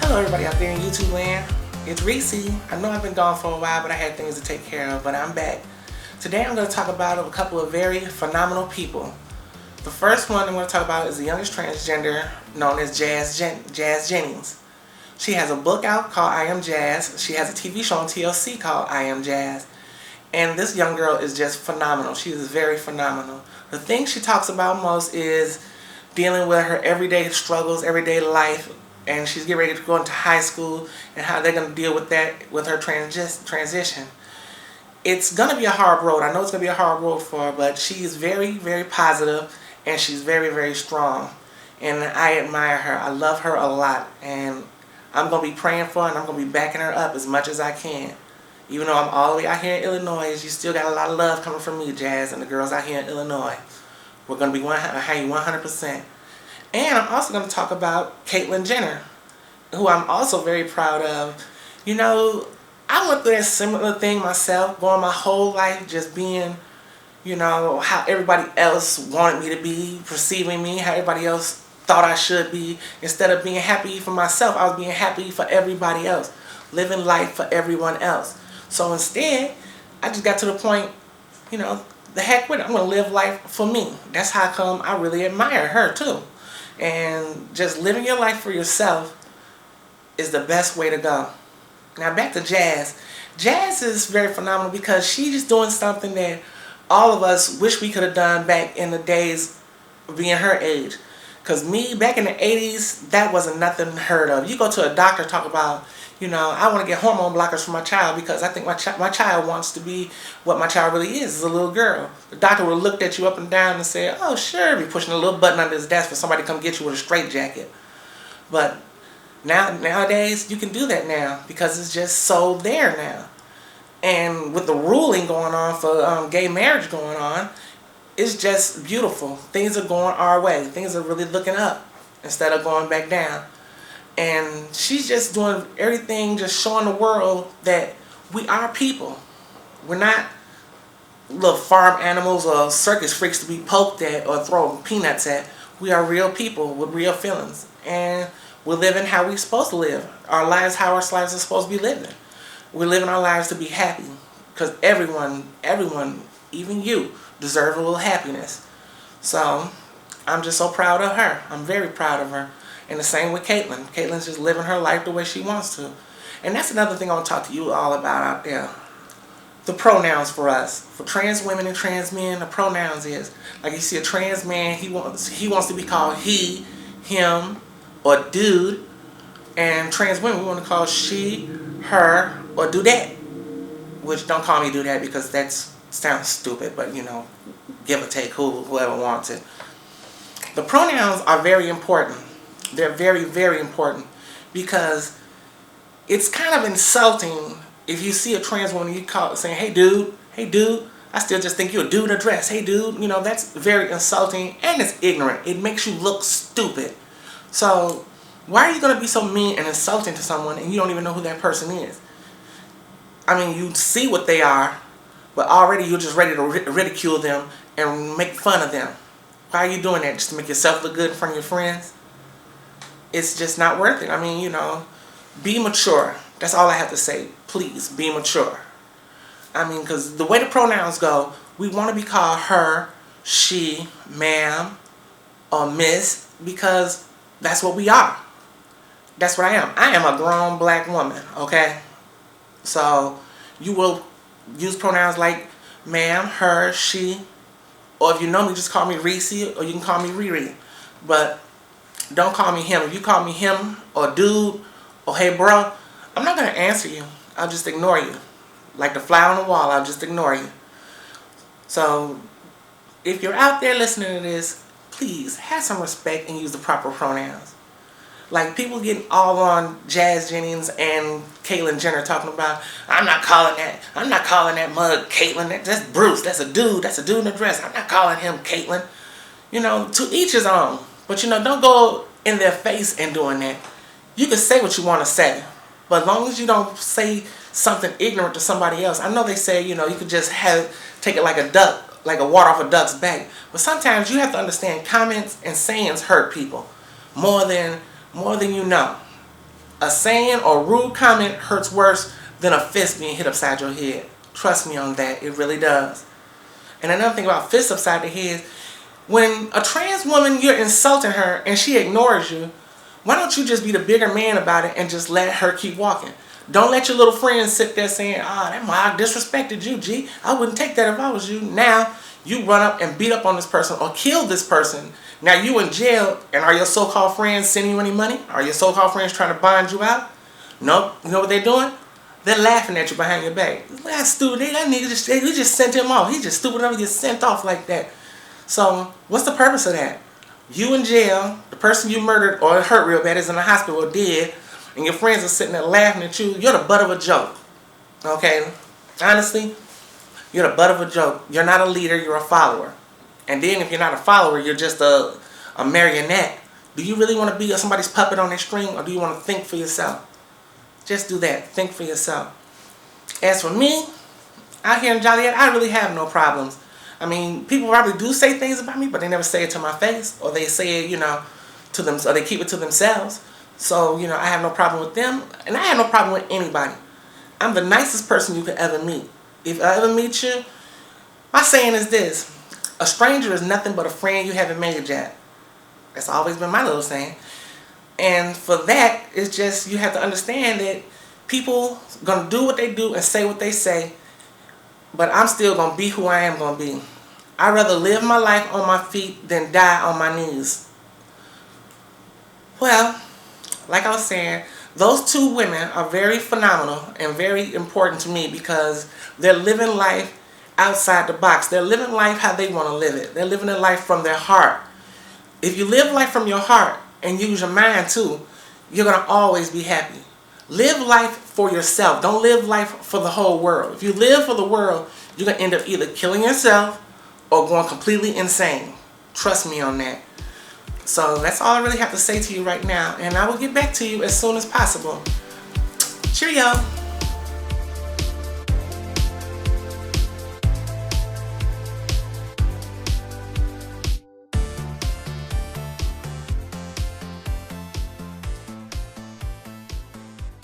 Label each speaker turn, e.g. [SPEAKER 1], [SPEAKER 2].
[SPEAKER 1] Hello everybody out there in YouTube land. It's Reesey. I know I've been gone for a while, but I had things to take care of, but I'm back. Today I'm going to talk about a couple of very phenomenal people. The first one I'm going to talk about is the youngest transgender, known as Jazz Jennings. She has a book out called I Am Jazz. She has a TV show on TLC called I Am Jazz. And this young girl is just phenomenal. She is very phenomenal. The thing she talks about most is dealing with her everyday struggles, everyday life, and she's getting ready to go into high school and how they're going to deal with that with her transition. It's going to be a hard road. I know it's going to be a hard road for her, but she is very, very positive and she's very, very strong. And I admire her. I love her a lot. And I'm going to be praying for her and I'm going to be backing her up as much as I can. Even though I'm all the way out here in Illinois, you still got a lot of love coming from me, Jazz, and the girls out here in Illinois. We're going to be behind you 100%. And I'm also going to talk about Caitlyn Jenner, who I'm also very proud of. You know, I went through that similar thing myself, going my whole life just being, you know, how everybody else wanted me to be, perceiving me, how everybody else thought I should be. Instead of being happy for myself, I was being happy for everybody else, living life for everyone else. So instead, I just got to the point, you know, the heck with it. I'm going to live life for me. That's how come I really admire her too. And just living your life for yourself is the best way to go. Now back to Jazz. Jazz is very phenomenal because she's doing something that all of us wish we could have done back in the days of being her age. Because me, back in the 80s, that wasn't nothing heard of. You go to a doctor, talk about, you know, I want to get hormone blockers for my child because I think my child wants to be what my child really is a little girl. The doctor would have looked at you up and down and said, oh, sure, be pushing a little button under his desk for somebody to come get you with a straitjacket. But nowadays, you can do that now because it's just so there now. And with the ruling going on for gay marriage going on, it's just beautiful. Things are going our way. Things are really looking up instead of going back down. And she's just doing everything, just showing the world that we are people. We're not little farm animals or circus freaks to be poked at or thrown peanuts at. We are real people with real feelings. And we're living how we're supposed to live. Our lives, how our lives are supposed to be living. We're living our lives to be happy. Because everyone, even you, deserve a little happiness. So, I'm just so proud of her. I'm very proud of her. And the same with Caitlyn. Caitlyn's just living her life the way she wants to. And that's another thing I want to talk to you all about out there. The pronouns for us. For trans women and trans men, the pronouns is, like you see a trans man, he wants to be called he, him, or dude. And trans women, we want to call she, her, or dudette. Which, don't call me dudette because that sounds stupid, but you know, give or take whoever wants it. The pronouns are very important. They're very, very important because it's kind of insulting if you see a trans woman and you call saying, hey dude, I still just think you're a dude in a dress, hey dude, you know, that's very insulting and it's ignorant. It makes you look stupid. So why are you going to be so mean and insulting to someone and you don't even know who that person is? I mean, you see what they are, but already you're just ready to ridicule them and make fun of them. Why are you doing that? Just to make yourself look good in front of your friends? It's just not worth it. I mean, you know, be mature. That's all I have to say. Please, be mature. I mean, because the way the pronouns go, we want to be called her, she, ma'am, or miss, because that's what we are. That's what I am. I am a grown black woman, okay? So, you will use pronouns like ma'am, her, she, or if you know me, just call me Reesey, or you can call me Riri. But don't call me him. If you call me him, or dude, or hey bro, I'm not going to answer you. I'll just ignore you. Like the fly on the wall, I'll just ignore you. So, if you're out there listening to this, please have some respect and use the proper pronouns. Like people getting all on Jazz Jennings and Caitlyn Jenner talking about, I'm not calling that mug Caitlyn, that's Bruce, that's a dude in a dress, I'm not calling him Caitlyn. You know, to each his own. But you know, don't go in their face and doing that. You can say what you want to say, but as long as you don't say something ignorant to somebody else. I know they say, you know, you could just take it like a duck, like a water off a duck's back. But sometimes you have to understand comments and sayings hurt people more than you know. A saying or rude comment hurts worse than a fist being hit upside your head. Trust me on that. It really does. And another thing about fists upside the head, when a trans woman, you're insulting her and she ignores you, why don't you just be the bigger man about it and just let her keep walking? Don't let your little friends sit there saying, that I disrespected you, G. I wouldn't take that if I was you. Now, you run up and beat up on this person or kill this person. Now you in jail, and are your so-called friends sending you any money? Are your so-called friends trying to bond you out? Nope. You know what they're doing? They're laughing at you behind your back. That's stupid. That nigga we just sent him off. He's just stupid enough to get sent off like that. So, what's the purpose of that? You in jail, the person you murdered or hurt real bad is in the hospital or dead, and your friends are sitting there laughing at you. You're the butt of a joke. Okay? Honestly, you're the butt of a joke. You're not a leader, you're a follower. And then if you're not a follower, you're just a marionette. Do you really want to be somebody's puppet on their string, or do you want to think for yourself? Just do that. Think for yourself. As for me, out here in Joliet, I really have no problems. I mean, people probably do say things about me, but they never say it to my face, or they say it, to them, or they keep it to themselves. So, I have no problem with them, and I have no problem with anybody. I'm the nicest person you could ever meet. If I ever meet you, my saying is this: a stranger is nothing but a friend you haven't made yet. That's always been my little saying. And for that, it's just, you have to understand that people gonna do what they do and say what they say, but I'm still gonna be who I am gonna be. I'd rather live my life on my feet than die on my knees. Well, like I was saying, those two women are very phenomenal and very important to me because they're living life outside the box. They're living life how they want to live it. They're living their life from their heart. If you live life from your heart and use your mind too, you're going to always be happy. Live life for yourself. Don't live life for the whole world. If you live for the world, you're going to end up either killing yourself or going completely insane. Trust me on that. So that's all I really have to say to you right now, and I will get back to you as soon as possible. Cheerio!